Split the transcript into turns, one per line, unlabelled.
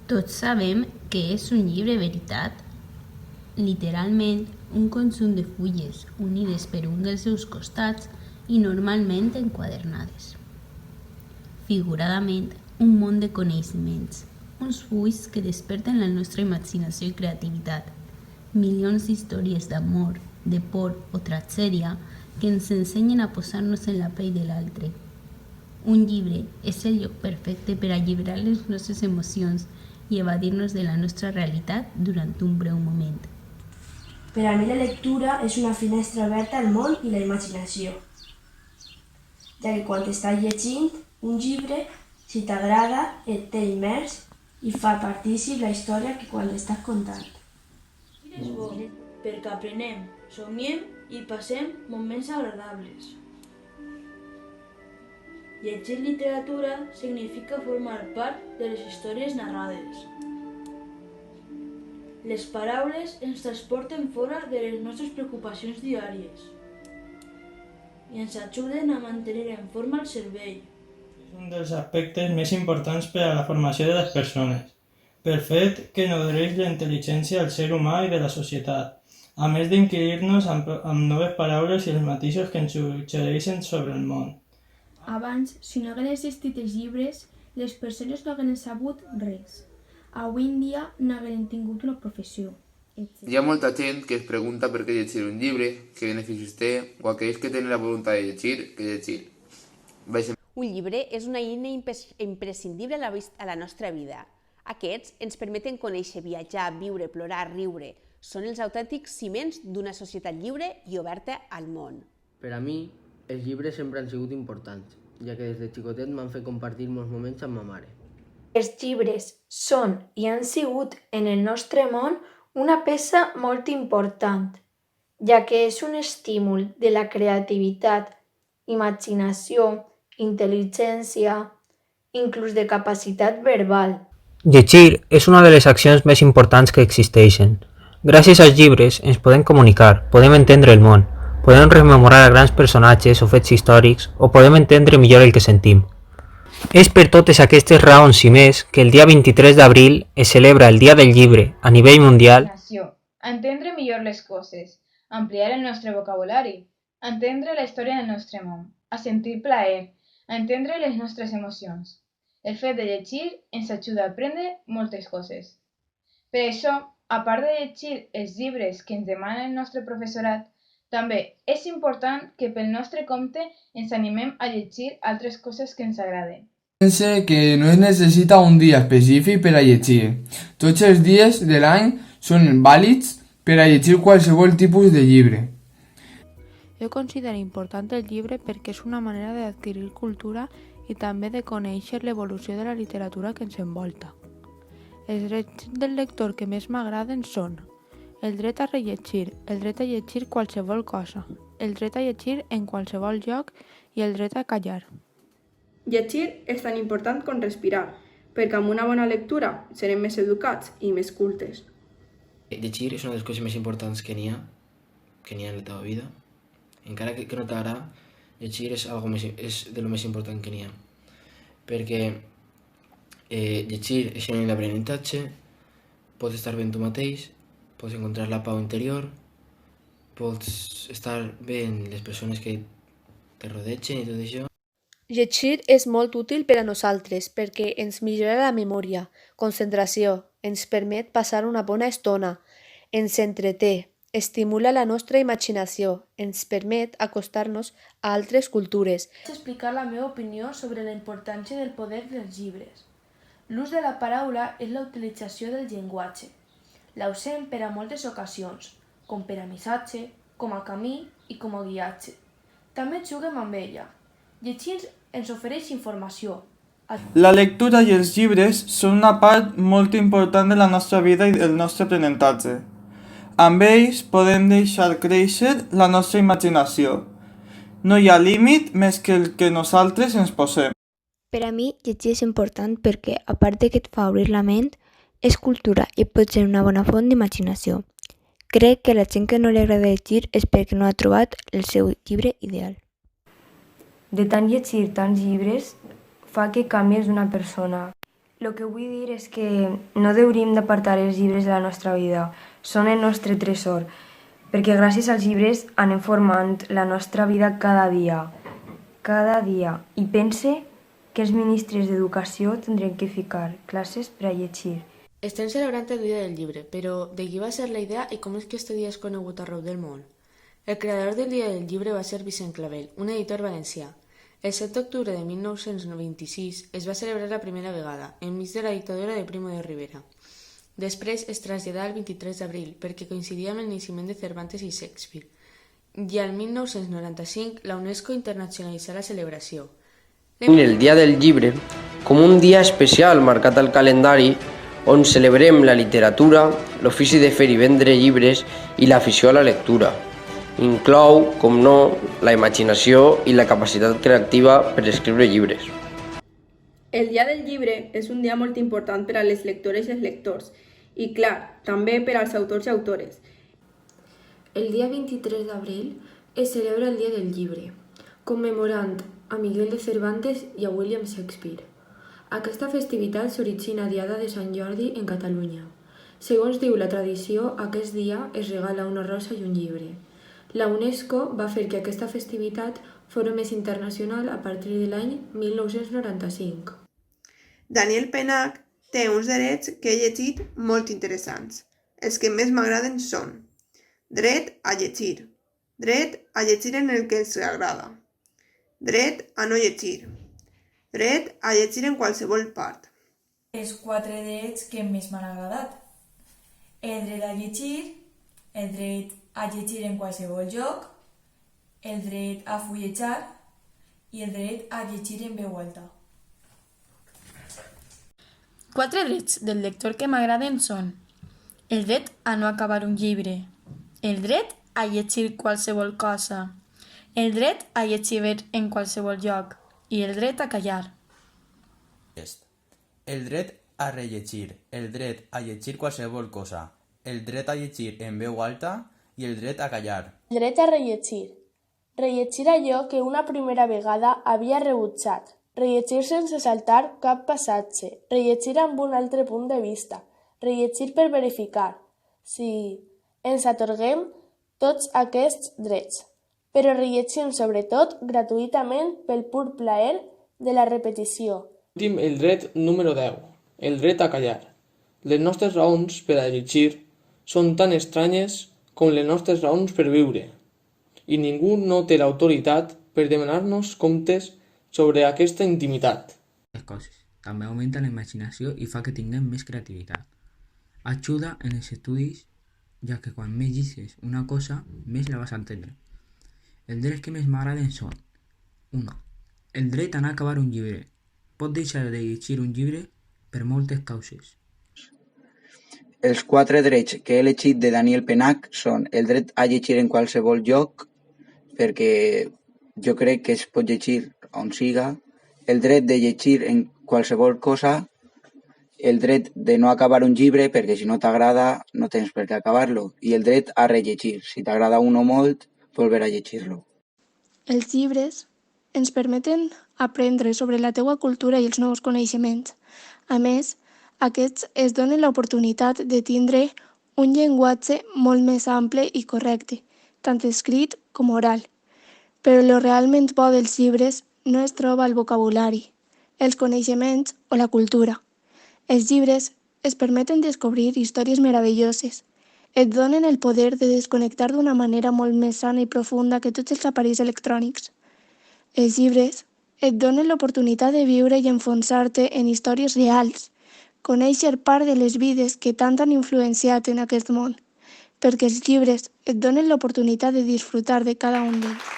Tots sabem què és un llibre, veritat? Literalment, un conjunt de fulles unides per un dels seus costats i normalment enquadernades. Figuradament, un món de coneixements, uns fulls que desperten la nostra imaginació i creativitat, milions d'històries d'amor, de por o tragèdia que ens ensenyen a posar-nos en la pell de l'altre. Un llibre és el lloc perfecte per alliberar les nostres emocions i evadir-nos de la nostra realitat durant un breu moment.
Per a mi la lectura és una finestra oberta al món i la imaginació, ja que quan estàs llegint un llibre, si t'agrada, et té immers i fa partícip la història que quan l'estàs contant.
És bo, perquè aprenem, somiem i passem moments agradables. Llegir literatura significa formar part de les històries narrades. Les paraules ens transporten fora de les nostres preocupacions diàries i ens ajuden a mantenir en forma el cervell.
És un dels aspectes més importants per a la formació de les persones, pel fet que nodreix la intel·ligència del ser humà i de la societat, a més d'inquirir-nos amb noves paraules i els matisos que ens suggereixen sobre el món.
Abans, si no hagués existit els llibres, les persones no hagueren sabut res. Avui en dia no hagueren tingut una professió, etc.
Hi ha molta gent que es pregunta per què llegir un llibre, què beneficis té, o aquells que tenen la voluntat de llegir, què llegir.
Un llibre és una eina imprescindible a la nostra vida. Aquests ens permeten conèixer, viatjar, viure, plorar, riure. Són els autèntics ciments d'una societat lliure i oberta al món.
Per a mi, els llibres sempre han sigut importants, ja que des de xicotet m'han fet compartir molts moments amb ma mare.
Els llibres són i han sigut en el nostre món una peça molt important, ja que és un estímul de la creativitat, imaginació, intel·ligència, inclús de capacitat verbal.
Llegir és una de les accions més importants que existeixen. Gràcies als llibres ens podem comunicar, podem entendre el món, podem rememorar grans personatges o fets històrics o podem entendre millor el que sentim. És per totes aquestes raons i més que el dia 23 d'abril es celebra el Dia del Llibre a nivell mundial.
Entendre millor les coses, ampliar el nostre vocabulari, entendre la història del nostre món, a sentir plaer, a entendre les nostres emocions. El fet de llegir ens ajuda a aprendre moltes coses. Per això, a part de llegir els llibres que ens demana el nostre professorat, també és important que pel nostre compte ens animem a llegir altres coses que ens agraden.
Pense que no es necessita un dia específic per a llegir. Tots els dies de l'any són vàlids per a llegir qualsevol tipus de llibre.
Jo considero important el llibre perquè és una manera d'adquirir cultura i també de conèixer l'evolució de la literatura que ens envolta. Els drets del lector que més m'agraden són el dret a rellegir, el dret a llegir qualsevol cosa, el dret a llegir en qualsevol lloc i el dret a callar.
Llegir és tan important com respirar, perquè amb una bona lectura serem més educats i més cultes.
Llegir és una de les coses més importants que n'hi ha en la teva vida. Encara que no t'agrada, llegir és de lo més important que n'hi ha. Perquè llegir és sinònim d'aprenentatge, pots estar bé amb tu mateix, pots encontrar la pau interior, pots estar bé amb les persones que te rodegen i tot això.
Llegir és molt útil per a nosaltres perquè ens millora la memòria, concentració, ens permet passar una bona estona, ens entreté, estimula la nostra imaginació, ens permet acostar-nos a altres cultures.
Vaig explicar la meva opinió sobre la importància del poder dels llibres. L'ús de la paraula és la utilització del llenguatge. La usem per a moltes ocasions, com per a missatge, com a camí i com a guiatge. També juguem amb ella. Llegir ens ofereix informació.
La lectura i els llibres són una part molt important de la nostra vida i del nostre aprenentatge. Amb ells podem deixar créixer la nostra imaginació. No hi ha límit més que el que nosaltres ens posem.
Per a mi, llegir és important perquè, a part de que et fa obrir la ment, és cultura i pot ser una bona font d'imaginació. Crec que la gent que no li agrada llegir és perquè no ha trobat el seu llibre ideal.
De tant llegir tants llibres fa que canvies d'una persona.
El que vull dir és que no hauríem d'apartar els llibres de la nostra vida. Són el nostre tresor, perquè gràcies als llibres anem formant la nostra vida cada dia. I pense que els ministres d'Educació tindrien que ficar classes per a llegir.
Estem celebrant el Dia del Llibre, però de qui va ser la idea i com és que aquest dia és conegut arreu del món? El creador del Dia del Llibre va ser Vicent Clavel, un editor valencià. El 7 d'octubre de 1926 es va celebrar la primera vegada, enmig de la dictadura de Primo de Rivera. Després es traslladà el 23 d'abril, perquè coincidia amb el naixement de Cervantes i Shakespeare. I al 1995 la UNESCO internacionalitzà la celebració.
El Dia del Llibre com un dia especial marcat al calendari on celebrem la literatura, l'ofici de fer i vendre llibres i l'afició a la lectura. Inclou, com no, la imaginació i la capacitat creativa per escriure llibres.
El Dia del Llibre és un dia molt important per a les lectores i els lectors i, clar, també per als autors i autores.
El dia 23 d'abril es celebra el Dia del Llibre, commemorant a Miguel de Cervantes i a William Shakespeare. Aquesta festivitat s'origina a Diada de Sant Jordi en Catalunya. Segons diu la tradició, aquest dia es regala una rosa i un llibre. La UNESCO va fer que aquesta festivitat fos més internacional a partir de l'any 1995.
Daniel Penach té uns drets que he llegit molt interessants. Els que més m'agraden són dret a llegir en el que els agrada, dret a no llegir, dret a llegir en qualsevol part.
Els 4 drets que més m'han agradat. El dret a llegir, el dret a llegir en qualsevol lloc, el dret a fullejar i el dret a llegir en veu alta.
4 drets del lector que m'agraden són el dret a no acabar un llibre, el dret a llegir qualsevol cosa, el dret a llegir en qualsevol lloc i el dret a callar.
El dret a rellegir, el dret a llegir qualsevol cosa, el dret a llegir en veu alta i el dret a callar.
El dret a rellegir. Rellegir allò que una primera vegada havia rebutjat. Rellegir sense saltar cap passatge. Rellegir amb un altre punt de vista. Rellegir per verificar si ens atorguem tots aquests drets, però rellegim sobretot gratuïtament pel pur plaer de la repetició.
El dret número 10, el dret a callar. Les nostres raons per a llegir són tan estranyes com les nostres raons per viure, i ningú no té l'autoritat per demanar-nos comptes sobre aquesta intimitat.
Les coses. També augmenta la imaginació i fa que tinguem més creativitat. Ajuda en els estudis, ja que quan més llegeixes una cosa, més la vas a entendre. Els drets que més m'agraden són 1. El dret a anar a acabar un llibre. Pot deixar de llegir un llibre per moltes causes.
Els 4 drets que he llegit de Daniel Penach són el dret a llegir en qualsevol lloc, perquè jo crec que es pot llegir on siga, el dret de llegir en qualsevol cosa, el dret de no acabar un llibre, perquè si no t'agrada no tens per què acabar-lo, i el dret a rellegir, si t'agrada uno molt, volver a llegir-lo.
Els llibres ens permeten aprendre sobre la teua cultura i els nous coneixements. A més, aquests es donen l'oportunitat de tindre un llenguatge molt més ample i correcte, tant escrit com oral. Però el realment bo dels llibres no es troba al vocabulari, els coneixements o la cultura. Els llibres es permeten descobrir històries meravelloses. Et donen el poder de desconnectar d'una manera molt més sana i profunda que tots els aparells electrònics. Els llibres et donen l'oportunitat de viure i enfonsar-te en històries reals, conèixer part de les vides que tant han influenciat en aquest món, perquè els llibres et donen l'oportunitat de disfrutar de cada un d'ells.